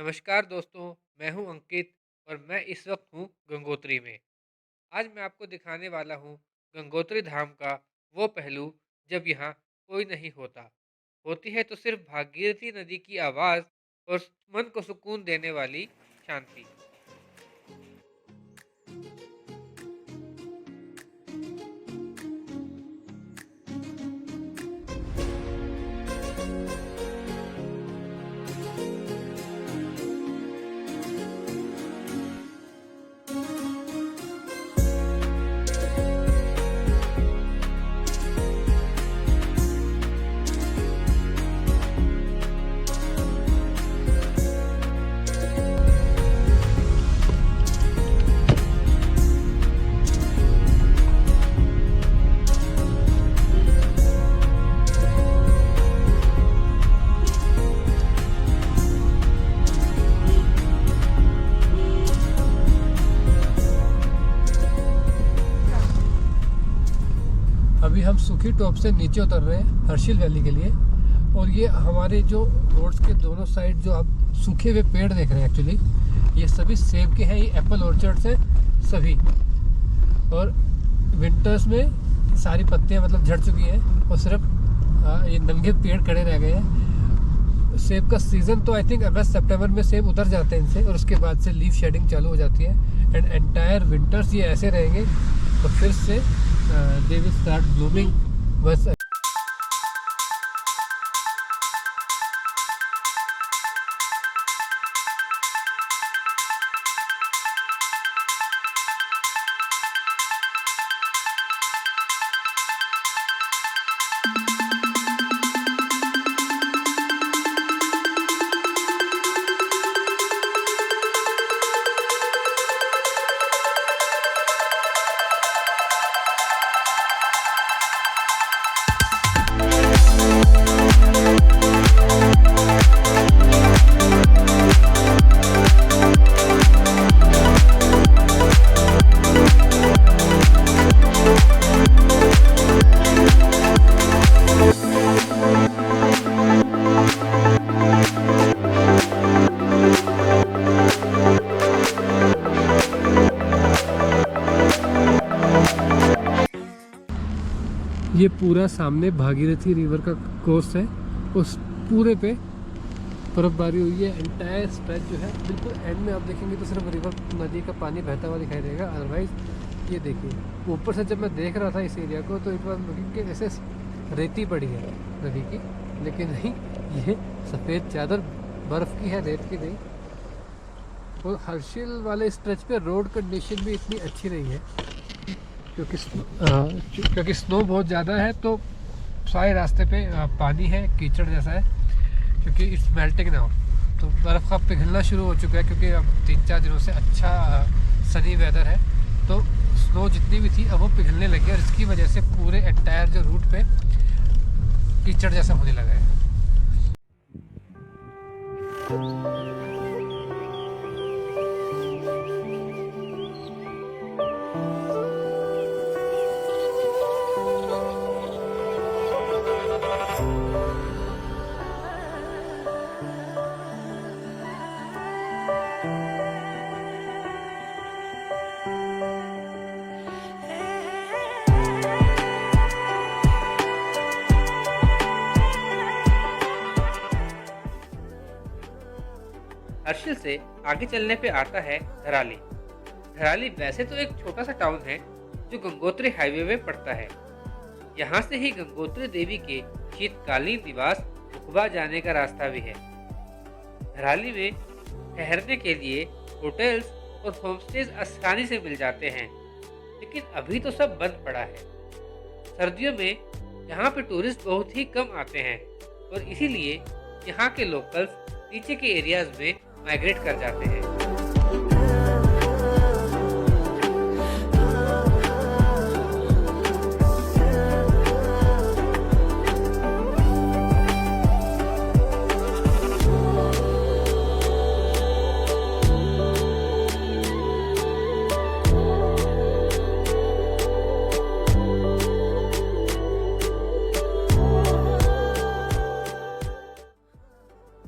नमस्कार दोस्तों, मैं हूं अंकित और मैं इस वक्त हूं गंगोत्री में। आज मैं आपको दिखाने वाला हूं गंगोत्री धाम का वो पहलू जब यहाँ कोई नहीं होता। होती है तो सिर्फ भागीरथी नदी की आवाज़ और मन को सुकून देने वाली शांति। अभी हम सुखी टॉप से नीचे उतर रहे हैं हर्षिल वैली के लिए। और ये हमारे जो रोड्स के दोनों साइड जो आप सूखे हुए पेड़ देख रहे हैं, एक्चुअली ये सभी सेब के हैं। ये एप्पल ऑर्चर्ड्स हैं सभी। और विंटर्स में सारी पत्तियां मतलब झड़ चुकी हैं और सिर्फ ये नंगे पेड़ खड़े रह गए हैं। सेब का सीज़न तो आई थिंक अगस्त सितंबर में सेब उतर जाते हैं इनसे, और उसके बाद से लीफ शेडिंग चालू हो जाती है। एंड एंटायर विंटर्स ये ऐसे रहेंगे, तो फिर से they will start blooming once. ये पूरा सामने भागीरथी रिवर का कोर्स है, उस पूरे पे बर्फबारी हुई है। एंटायर स्ट्रेच जो है बिल्कुल एंड में आप देखेंगे तो सिर्फ रिवर नदी का पानी बहता हुआ दिखाई देगा। अदरवाइज ये देखिए ऊपर से जब मैं देख रहा था इस एरिया को तो इट वॉज लुकिंग के ऐसे रेती पड़ी है नदी की, लेकिन नहीं, ये सफ़ेद चादर बर्फ़ की है, रेत की नहीं। और हर्षिल वाले स्ट्रेच पे रोड कंडीशन भी इतनी अच्छी नहीं है क्योंकि स्नो बहुत ज़्यादा है, तो सारे रास्ते पे पानी है, कीचड़ जैसा है, क्योंकि इट्स मेल्टिंग नाउ। तो बर्फ़ का पिघलना शुरू हो चुका है क्योंकि अब 3-4 दिनों से अच्छा सनी वेदर है। तो स्नो जितनी भी थी अब वो पिघलने लगी और इसकी वजह से पूरे एंटायर जो रूट पे कीचड़ जैसा होने लगा है। हर्षिल से आगे चलने पे आता है धराली। धराली वैसे तो एक छोटा सा टाउन है जो गंगोत्री हाईवे में पड़ता है। यहाँ से ही गंगोत्री देवी के शीतकालीन निवास रुकबा जाने का रास्ता भी है। धराली में ठहरने के लिए होटल्स और होमस्टेज आसानी से मिल जाते हैं, लेकिन अभी तो सब बंद पड़ा है। सर्दियों में यहाँ पे टूरिस्ट बहुत ही कम आते हैं और इसीलिए यहाँ के लोकल्स नीचे के एरियाज में माइग्रेट कर जाते हैं।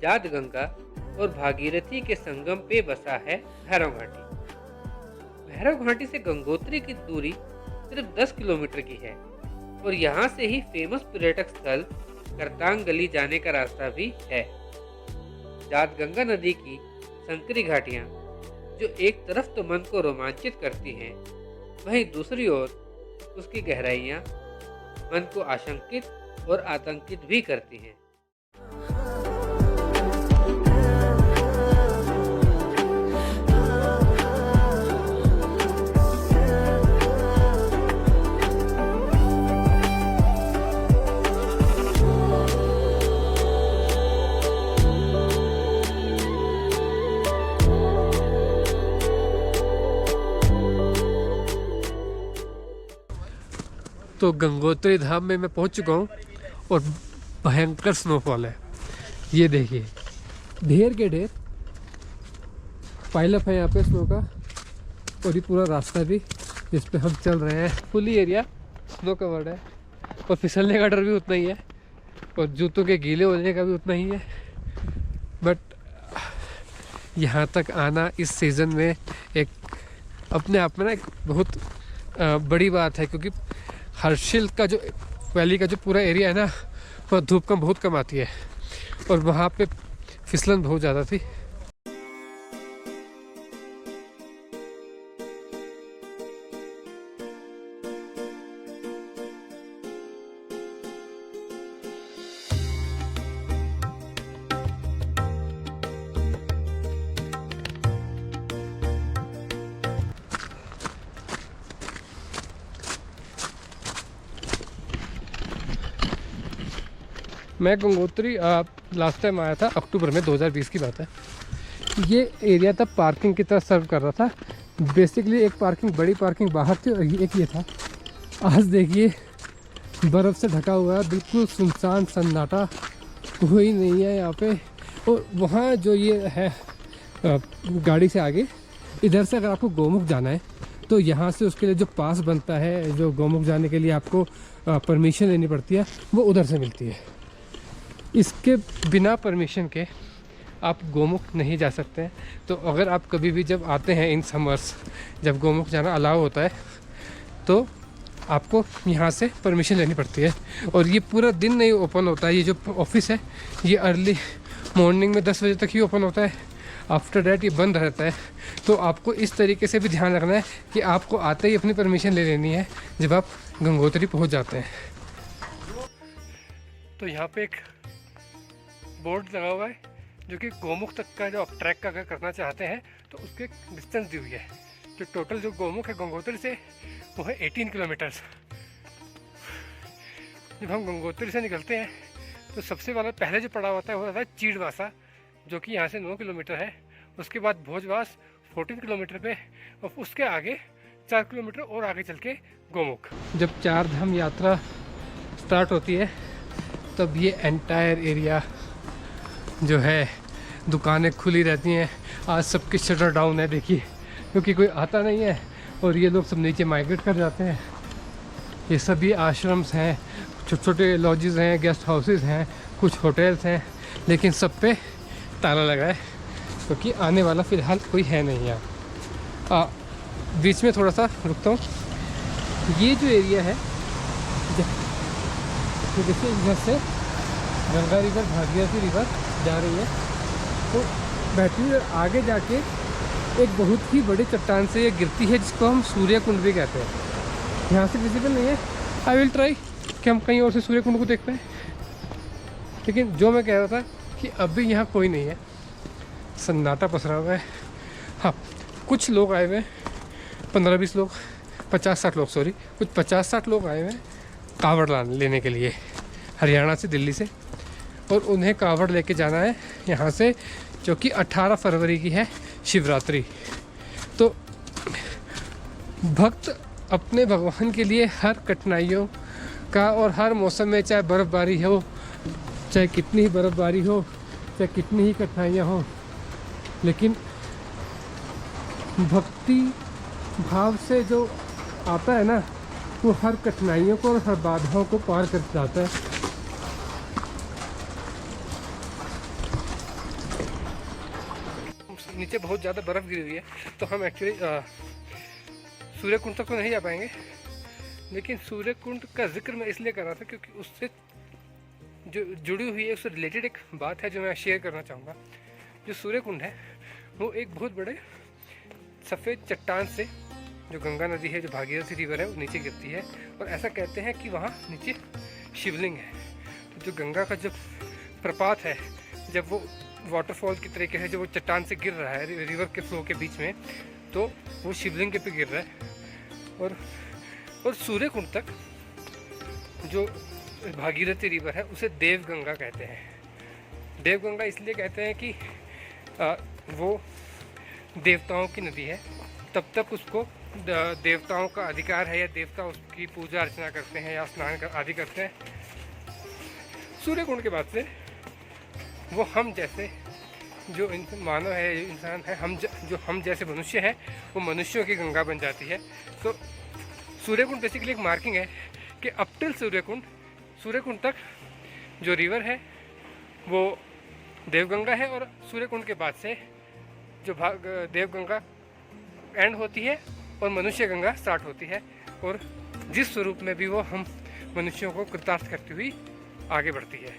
जाद गंगा और भागीरथी के संगम पे बसा है भैरव घाटी। भैरव घाटी से गंगोत्री की दूरी सिर्फ 10 किलोमीटर की है और यहाँ से ही फेमस पर्यटक स्थल करतांग गली जाने का रास्ता भी है। जात गंगा नदी की संकरी घाटियाँ जो एक तरफ तो मन को रोमांचित करती हैं, वहीं दूसरी ओर उसकी गहराइयाँ मन को आशंकित और आतंकित भी करती हैं। तो गंगोत्री धाम में मैं पहुंच चुका हूं और भयंकर स्नोफॉल है। ये देखिए, ढेर के ढेर पाइलअप है यहाँ पे स्नो का, और ये पूरा रास्ता भी जिस पे हम चल रहे हैं फुली एरिया स्नो कवर्ड है, और फिसलने का डर भी उतना ही है और जूतों के गीले होने का भी उतना ही है। बट यहाँ तक आना इस सीज़न में एक अपने आप में ना एक बहुत बड़ी बात है, क्योंकि हर्षिल का जो वैली का जो पूरा एरिया है ना, वह धूप कम बहुत कम आती है और वहाँ पे फिसलन बहुत ज़्यादा थी। मैं गंगोत्री लास्ट टाइम आया था अक्टूबर में 2020 की बात है। ये एरिया तब पार्किंग की तरह सर्व कर रहा था। बेसिकली एक पार्किंग, बड़ी पार्किंग बाहर थी और एक ये था। आज देखिए बर्फ़ से ढका हुआ है, बिल्कुल सुनसान सन्नाटा, कोई नहीं है यहाँ पे। और वहाँ जो ये है गाड़ी से आगे, इधर से अगर आपको गोमुख जाना है तो यहाँ से उसके लिए जो पास बनता है, जो गोमुख जाने के लिए आपको परमिशन लेनी पड़ती है, वो उधर से मिलती है। इसके बिना परमिशन के आप गोमुख नहीं जा सकते हैं। तो अगर आप कभी भी जब आते हैं इन समर्स, जब गोमुख जाना अलाउ होता है, तो आपको यहाँ से परमिशन लेनी पड़ती है। और ये पूरा दिन नहीं ओपन होता है। ये जो ऑफिस है ये अर्ली मॉर्निंग में 10 बजे तक ही ओपन होता है, आफ्टर डैट ये बंद रहता है। तो आपको इस तरीके से भी ध्यान रखना है कि आपको आते ही अपनी परमिशन ले लेनी है जब आप गंगोत्री पहुँच जाते हैं। तो यहाँ पे एक बोर्ड लगा हुआ है जो कि गोमुख तक का जो आप ट्रैक का अगर करना चाहते हैं तो उसके डिस्टेंस दी हुई है। जो टोटल जो गोमुख है गंगोत्री से वो है 18 किलोमीटर्स। जब हम गंगोत्री से निकलते हैं तो सबसे वाला पहले जो पड़ाव होता है वो होता है चीड़वासा, जो कि यहाँ से 9 किलोमीटर है। उसके बाद भोजवास 14 किलोमीटर पे, और उसके आगे 4 किलोमीटर और आगे चल के गोमुख। जब चार धाम यात्रा स्टार्ट होती है तब ये एंटायर एरिया जो है दुकानें खुली रहती हैं। आज सबकी शटर डाउन है देखिए, क्योंकि कोई आता नहीं है और ये लोग सब नीचे माइग्रेट कर जाते हैं। ये सभी आश्रम्स हैं, छोटे छोटे लॉजेस हैं, गेस्ट हाउसेस हैं, कुछ होटल्स हैं, लेकिन सब पे ताला लगा है क्योंकि आने वाला फ़िलहाल कोई है नहीं यहाँ। बीच में थोड़ा सा रुकता हूँ। ये जो एरिया है, देखिए इधर से गंगा रिवर, भागीरथी रिवर जा रही है, तो बहती हुई आगे जाके एक बहुत ही बड़ी चट्टान से ये गिरती है जिसको हम सूर्य कुंड भी कहते हैं। यहाँ से विजिबल नहीं है। आई विल ट्राई कि हम कहीं और से सूर्य कुंड को देख पाएँ। लेकिन जो मैं कह रहा था कि अभी यहाँ कोई नहीं है, सन्नाटा पसरा हुआ है। हाँ, कुछ लोग आए हुए हैं, 15-20 लोग, 50-60 लोग, सॉरी, कुछ 50-60 लोग आए हुए हैं कावड़ लेने के लिए हरियाणा से, दिल्ली से। और उन्हें कावड़ लेके जाना है यहाँ से, जो कि 18 फरवरी की है शिवरात्रि। तो भक्त अपने भगवान के लिए हर कठिनाइयों का, और हर मौसम में, चाहे बर्फ़बारी हो, चाहे कितनी ही बर्फ़बारी हो, चाहे कितनी ही कठिनाइयाँ हो, लेकिन भक्ति भाव से जो आता है ना, वो हर कठिनाइयों को और हर बाधाओं को पार कर जाता है। नीचे बहुत ज़्यादा बर्फ़ गिरी हुई है, तो हम एक्चुअली सूर्य कुंड तक तो नहीं जा पाएंगे। लेकिन सूर्य कुंड का जिक्र मैं इसलिए कर रहा था क्योंकि उससे जो जुड़ी हुई है, उससे रिलेटेड एक बात है जो मैं शेयर करना चाहूँगा। जो सूर्य कुंड है वो एक बहुत बड़े सफ़ेद चट्टान से, जो गंगा नदी है, जो भागीरथी रिवर है, वो नीचे गिरती है। और ऐसा कहते हैं कि वहाँ नीचे शिवलिंग है। तो जो गंगा का जो प्रपात है, जब वो वाटरफॉल की तरीके से जो वो चट्टान से गिर रहा है रिवर के फ्लो के बीच में, तो वो शिवलिंग के पे गिर रहा है। और सूर्य कुंड तक जो भागीरथी रिवर है उसे देव गंगा कहते हैं। देव गंगा इसलिए कहते हैं कि वो देवताओं की नदी है, तब तक उसको देवताओं का अधिकार है, या देवता उसकी पूजा अर्चना करते हैं या स्नान आदि करते हैं। सूर्य कुंड के बाद से वो हम जैसे जो मानव है, इंसान है, हम जैसे मनुष्य हैं, वो मनुष्यों की गंगा बन जाती है। तो सूर्य कुंड बेसिकली एक मार्किंग है कि अप टिल सूर्य कुंड तक जो रिवर है वो देवगंगा है, और सूर्य कुंड के बाद से जो देवगंगा एंड होती है और मनुष्य गंगा स्टार्ट होती है। और जिस स्वरूप में भी वो हम मनुष्यों को कृतार्थ करती हुई आगे बढ़ती है।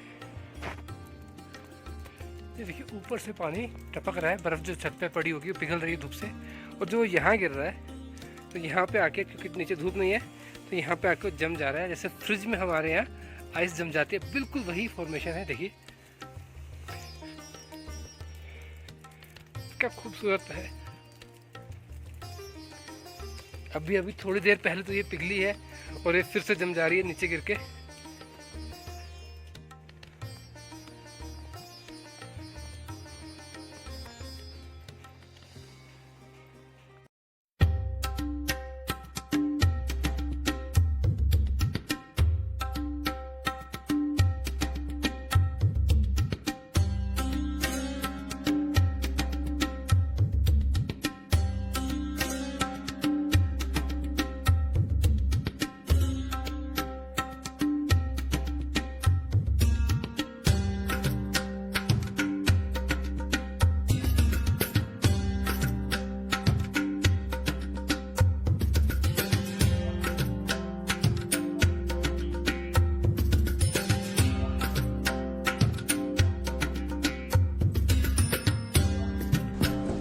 ये देखिए ऊपर से पानी टपक रहा है, बर्फ़ जो छत पे पड़ी होगी वो पिघल रही है धूप से, और जो यहाँ गिर रहा है तो यहाँ पे आके, क्योंकि नीचे धूप नहीं है तो यहाँ पे आके जम जा रहा है। जैसे फ्रिज में हमारे यहाँ आइस जम जाती है, बिल्कुल वही फॉर्मेशन है। देखिए क्या खूबसूरत है। अभी थोड़ी देर पहले तो ये पिघली है और ये फिर से जम जा रही है नीचे गिर के।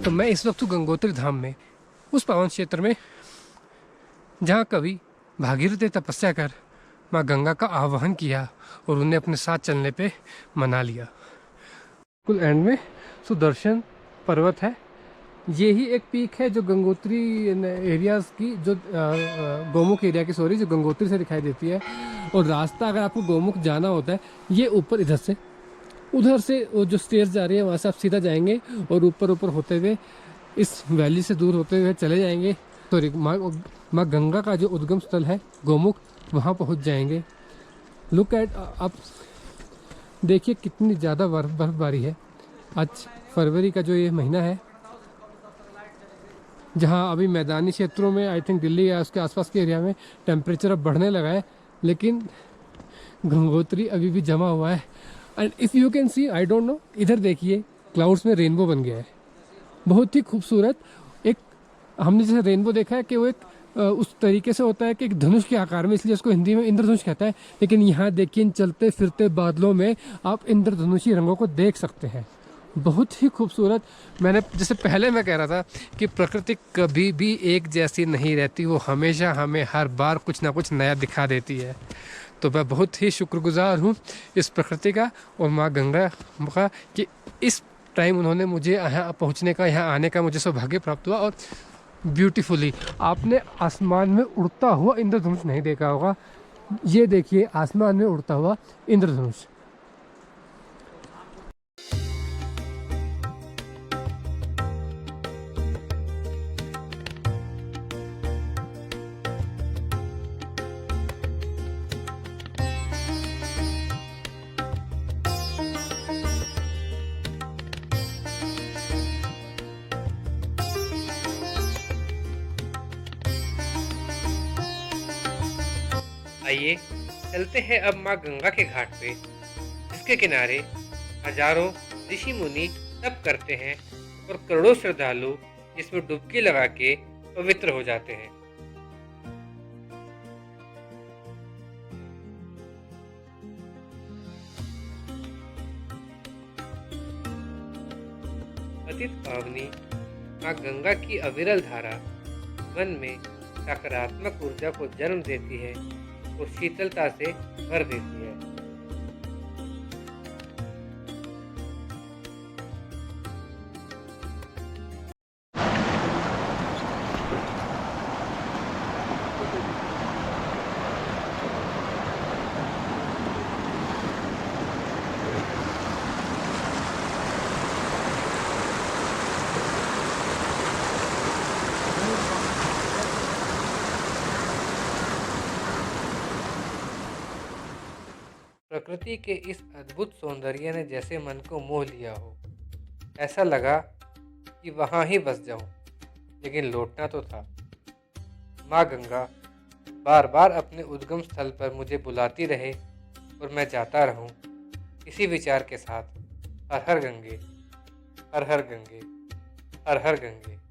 तो मैं इस वक्त हूँ गंगोत्री धाम में, उस पावन क्षेत्र में जहाँ कभी भागीरथी तपस्या कर माँ गंगा का आह्वान किया और उन्हें अपने साथ चलने पे मना लिया। कुल एंड में सुदर्शन पर्वत है। ये ही एक पीक है जो गंगोत्री एरियाज़ की, जो गोमुख एरिया की, सॉरी, जो गंगोत्री से दिखाई देती है। और रास्ता अगर आपको गोमुख जाना होता है, ये ऊपर उधर से वो जो स्टेयर्स जा रही है वहाँ से आप सीधा जाएंगे और ऊपर होते हुए इस वैली से दूर होते हुए चले जाएंगे। सॉरी, माँ गंगा का जो उद्गम स्थल है गोमुख, वहाँ पहुँच जाएंगे। लुक एट, आप देखिए कितनी ज़्यादा बर्फबारी है। आज फरवरी का जो ये महीना है, जहाँ अभी मैदानी क्षेत्रों में, आई थिंक दिल्ली या उसके आसपास के एरिया में टेम्परेचर अब बढ़ने लगा है, लेकिन गंगोत्री अभी भी जमा हुआ है। And if you can see, I don't know, इधर देखिए क्लाउड्स में रेनबो बन गया है, बहुत ही खूबसूरत। एक हमने जैसे रेनबो देखा है कि वो एक उस तरीके से होता है कि एक धनुष के आकार में, इसलिए उसको हिंदी में इंद्रधनुष कहता है। लेकिन यहाँ देखिए इन चलते फिरते बादलों में आप इंद्रधनुषी रंगों को देख सकते हैं, बहुत ही खूबसूरत। मैंने जैसे पहले मैं कह रहा था कि प्रकृति कभी भी एक जैसी नहीं रहती, वो हमेशा हमें हर बार कुछ ना कुछ नया दिखा देती है। तो मैं बहुत ही शुक्रगुजार हूँ इस प्रकृति का और माँ गंगा का कि इस टाइम उन्होंने मुझे यहाँ पहुँचने का, यहाँ आने का मुझे सौभाग्य प्राप्त हुआ। और ब्यूटीफुली, आपने आसमान में उड़ता हुआ इंद्रधनुष नहीं देखा होगा, ये देखिए आसमान में उड़ता हुआ इंद्रधनुष। आइए चलते हैं अब माँ गंगा के घाट पे, जिसके किनारे हजारों ऋषि मुनि तप करते हैं और करोड़ों श्रद्धालु इसमें डुबकी लगा के पवित्र हो जाते हैं। पतित पावनी माँ गंगा की अविरल धारा मन में सकारात्मक ऊर्जा को जन्म देती है और शीतलता से भर देती है। प्रकृति के इस अद्भुत सौंदर्य ने जैसे मन को मोह लिया हो। ऐसा लगा कि वहाँ ही बस जाऊं, लेकिन लौटना तो था। माँ गंगा बार बार अपने उद्गम स्थल पर मुझे बुलाती रहे और मैं जाता रहूं, इसी विचार के साथ, हर हर गंगे, हर हर गंगे, हर हर गंगे।